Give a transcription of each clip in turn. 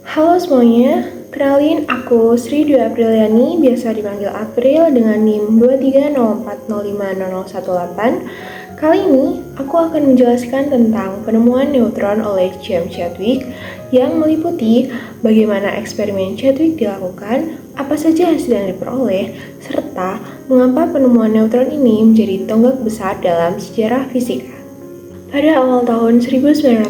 Halo semuanya, kenalin aku Sri Dwi Apriliani, biasa dipanggil April dengan NIM 230405018. Kali ini aku akan menjelaskan tentang penemuan neutron oleh James Chadwick yang meliputi bagaimana eksperimen Chadwick dilakukan, apa saja hasil yang diperoleh, serta mengapa penemuan neutron ini menjadi tonggak besar dalam sejarah fisika. Pada awal tahun 1930,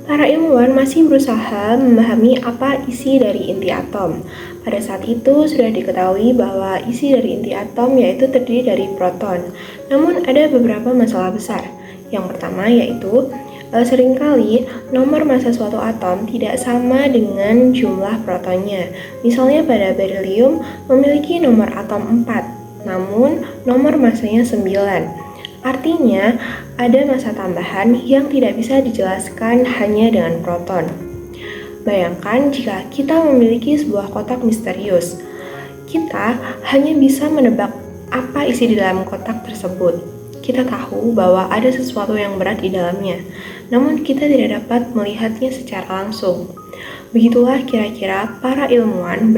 para ilmuwan masih berusaha memahami apa isi dari inti atom. Pada saat itu sudah diketahui bahwa isi dari inti atom yaitu terdiri dari proton. Namun ada beberapa masalah besar. Yang pertama yaitu seringkali nomor massa suatu atom tidak sama dengan jumlah protonnya. Misalnya pada berilium memiliki nomor atom 4, namun nomor massanya 9. Artinya, ada massa tambahan yang tidak bisa dijelaskan hanya dengan proton. Bayangkan jika kita memiliki sebuah kotak misterius. Kita hanya bisa menebak apa isi di dalam kotak tersebut. Kita tahu bahwa ada sesuatu yang berat di dalamnya, namun kita tidak dapat melihatnya secara langsung. Begitulah kira-kira para ilmuwan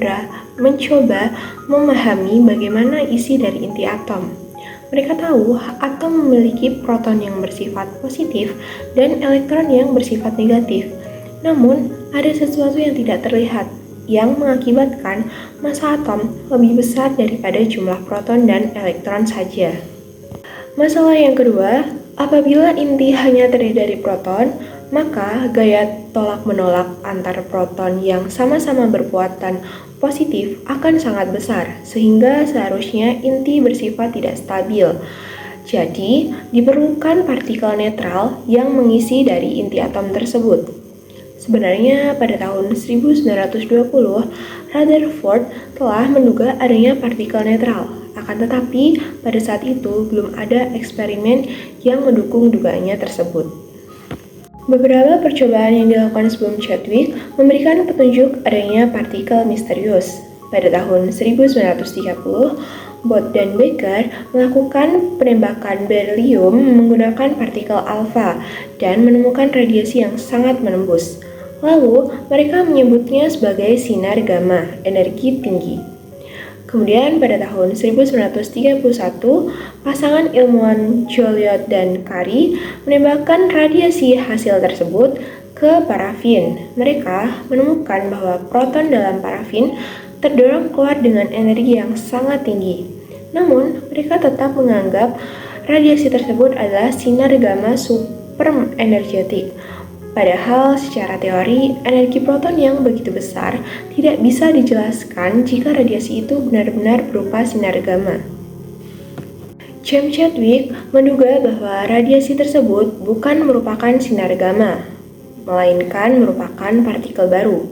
mencoba memahami bagaimana isi dari inti atom. Mereka tahu atom memiliki proton yang bersifat positif dan elektron yang bersifat negatif. Namun, ada sesuatu yang tidak terlihat yang mengakibatkan massa atom lebih besar daripada jumlah proton dan elektron saja. Masalah yang kedua, apabila inti hanya terdiri dari proton, maka gaya tolak-menolak antar proton yang sama-sama bermuatan positif akan sangat besar, sehingga seharusnya inti bersifat tidak stabil. Jadi, diperlukan partikel netral yang mengisi dari inti atom tersebut. Sebenarnya pada tahun 1920, Rutherford telah menduga adanya partikel netral. Akan tetapi, pada saat itu belum ada eksperimen yang mendukung dugaannya tersebut. Beberapa percobaan yang dilakukan sebelum Chadwick memberikan petunjuk adanya partikel misterius. Pada tahun 1930, Bode dan Baker melakukan penembakan berilium menggunakan partikel alfa dan menemukan radiasi yang sangat menembus. Lalu, mereka menyebutnya sebagai sinar gamma, energi tinggi. Kemudian pada tahun 1931, pasangan ilmuwan Joliot dan Curie menembakkan radiasi hasil tersebut ke parafin. Mereka menemukan bahwa proton dalam parafin terdorong keluar dengan energi yang sangat tinggi. Namun, mereka tetap menganggap radiasi tersebut adalah sinar gamma super energetik. Padahal secara teori, energi proton yang begitu besar tidak bisa dijelaskan jika radiasi itu benar-benar berupa sinar gamma. James Chadwick menduga bahwa radiasi tersebut bukan merupakan sinar gamma, melainkan merupakan partikel baru.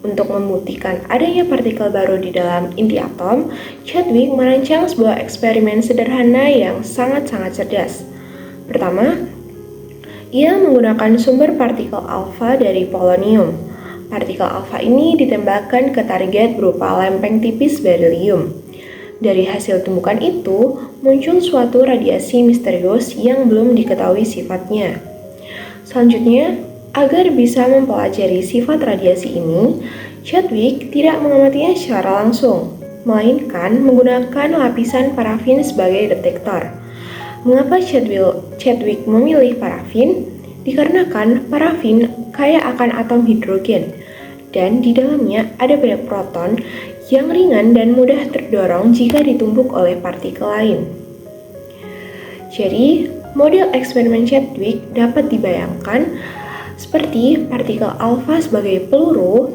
Untuk membuktikan adanya partikel baru di dalam inti atom, Chadwick merancang sebuah eksperimen sederhana yang sangat-sangat cerdas. Pertama, ia menggunakan sumber partikel alfa dari polonium. Partikel alfa ini ditembakkan ke target berupa lempeng tipis berilium. Dari hasil tumbukan itu, muncul suatu radiasi misterius yang belum diketahui sifatnya. Selanjutnya, agar bisa mempelajari sifat radiasi ini, Chadwick tidak mengamatinya secara langsung, melainkan menggunakan lapisan parafin sebagai detektor. Mengapa Chadwick memilih parafin? Dikarenakan parafin kaya akan atom hidrogen, dan di dalamnya ada banyak proton yang ringan dan mudah terdorong jika ditumpuk oleh partikel lain. Jadi, model eksperimen Chadwick dapat dibayangkan seperti partikel alfa sebagai peluru,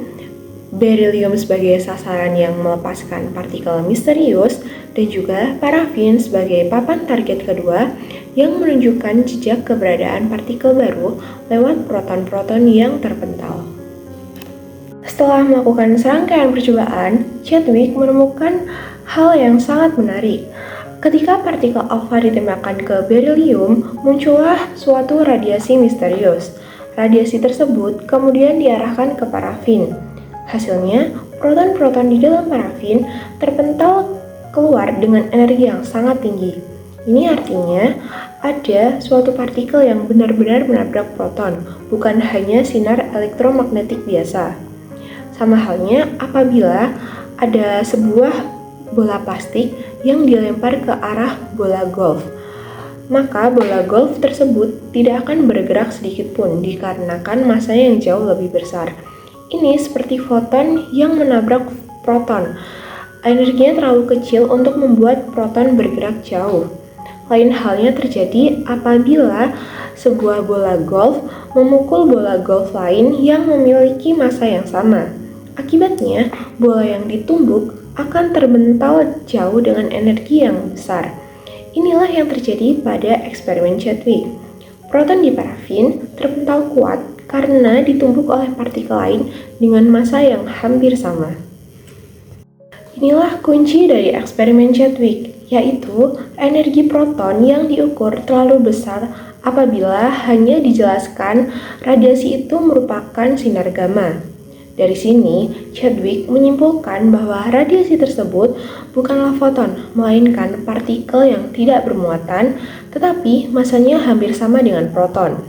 berilium sebagai sasaran yang melepaskan partikel misterius, dan juga parafin sebagai papan target kedua yang menunjukkan jejak keberadaan partikel baru lewat proton-proton yang terpental. Setelah melakukan serangkaian percobaan, Chadwick menemukan hal yang sangat menarik. Ketika partikel alfa ditembakkan ke berilium, muncullah suatu radiasi misterius. Radiasi tersebut kemudian diarahkan ke parafin. Hasilnya, proton-proton di dalam parafin terpental keluar dengan energi yang sangat tinggi. Ini artinya ada suatu partikel yang benar-benar menabrak proton, bukan hanya sinar elektromagnetik biasa. Sama halnya apabila ada sebuah bola plastik yang dilempar ke arah bola golf, maka bola golf tersebut tidak akan bergerak sedikit pun dikarenakan masanya yang jauh lebih besar. Ini seperti foton yang menabrak proton. Energinya terlalu kecil untuk membuat proton bergerak jauh. Lain halnya terjadi apabila sebuah bola golf memukul bola golf lain yang memiliki massa yang sama. Akibatnya, bola yang ditumbuk akan terbental jauh dengan energi yang besar. Inilah yang terjadi pada eksperimen Chadwick. Proton di parafin terpental kuat karena ditumbuk oleh partikel lain dengan massa yang hampir sama. Inilah kunci dari eksperimen Chadwick, yaitu energi proton yang diukur terlalu besar apabila hanya dijelaskan radiasi itu merupakan sinar gamma. Dari sini, Chadwick menyimpulkan bahwa radiasi tersebut bukanlah foton, melainkan partikel yang tidak bermuatan, tetapi massanya hampir sama dengan proton.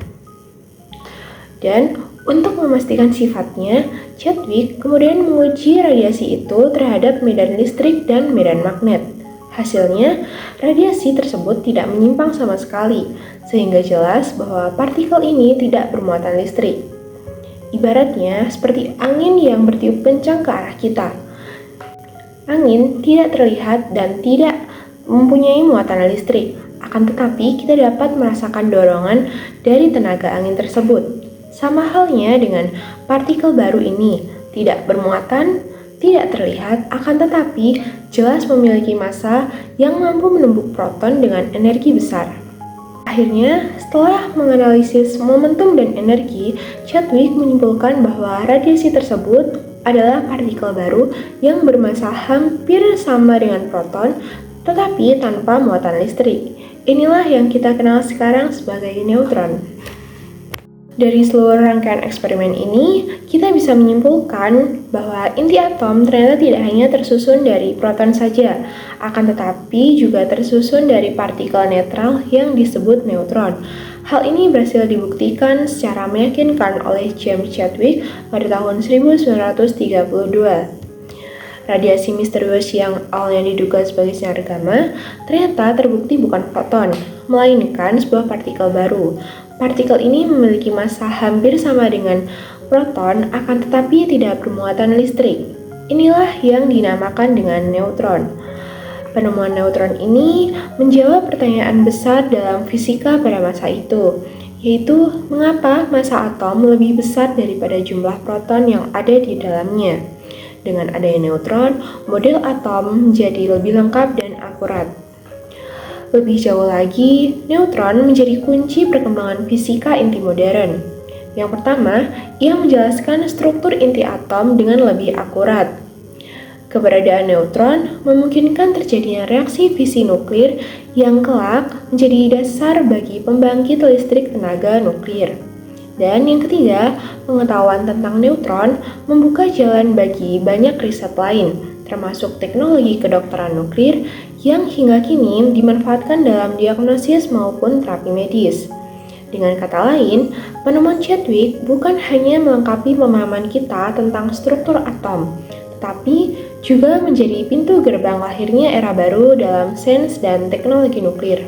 Dan untuk memastikan sifatnya, Chadwick kemudian menguji radiasi itu terhadap medan listrik dan medan magnet. Hasilnya, radiasi tersebut tidak menyimpang sama sekali, sehingga jelas bahwa partikel ini tidak bermuatan listrik. Ibaratnya seperti angin yang bertiup kencang ke arah kita. Angin tidak terlihat dan tidak mempunyai muatan listrik, akan tetapi kita dapat merasakan dorongan dari tenaga angin tersebut. Sama halnya dengan partikel baru ini, tidak bermuatan, tidak terlihat, akan tetapi jelas memiliki massa yang mampu menumbuk proton dengan energi besar. Akhirnya, setelah menganalisis momentum dan energi, Chadwick menyimpulkan bahwa radiasi tersebut adalah partikel baru yang bermassa hampir sama dengan proton, tetapi tanpa muatan listrik. Inilah yang kita kenal sekarang sebagai neutron. Dari seluruh rangkaian eksperimen ini, kita bisa menyimpulkan bahwa inti atom ternyata tidak hanya tersusun dari proton saja, akan tetapi juga tersusun dari partikel netral yang disebut neutron. Hal ini berhasil dibuktikan secara meyakinkan oleh James Chadwick pada tahun 1932. Radiasi misterius yang awalnya diduga sebagai sinar gamma ternyata terbukti bukan foton, melainkan sebuah partikel baru. Partikel ini memiliki massa hampir sama dengan proton, akan tetapi tidak bermuatan listrik. Inilah yang dinamakan dengan neutron. Penemuan neutron ini menjawab pertanyaan besar dalam fisika pada masa itu, yaitu mengapa massa atom lebih besar daripada jumlah proton yang ada di dalamnya. Dengan adanya neutron, model atom menjadi lebih lengkap dan akurat. Lebih jauh lagi, neutron menjadi kunci perkembangan fisika inti modern. Yang pertama, ia menjelaskan struktur inti atom dengan lebih akurat. Keberadaan neutron memungkinkan terjadinya reaksi fisi nuklir yang kelak menjadi dasar bagi pembangkit listrik tenaga nuklir. Dan yang ketiga, pengetahuan tentang neutron membuka jalan bagi banyak riset lain, termasuk teknologi kedokteran nuklir yang hingga kini dimanfaatkan dalam diagnosis maupun terapi medis. Dengan kata lain, penemuan Chadwick bukan hanya melengkapi pemahaman kita tentang struktur atom, tetapi juga menjadi pintu gerbang lahirnya era baru dalam sains dan teknologi nuklir.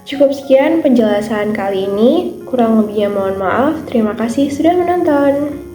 Cukup sekian penjelasan kali ini, kurang lebihnya mohon maaf. Terima kasih sudah menonton.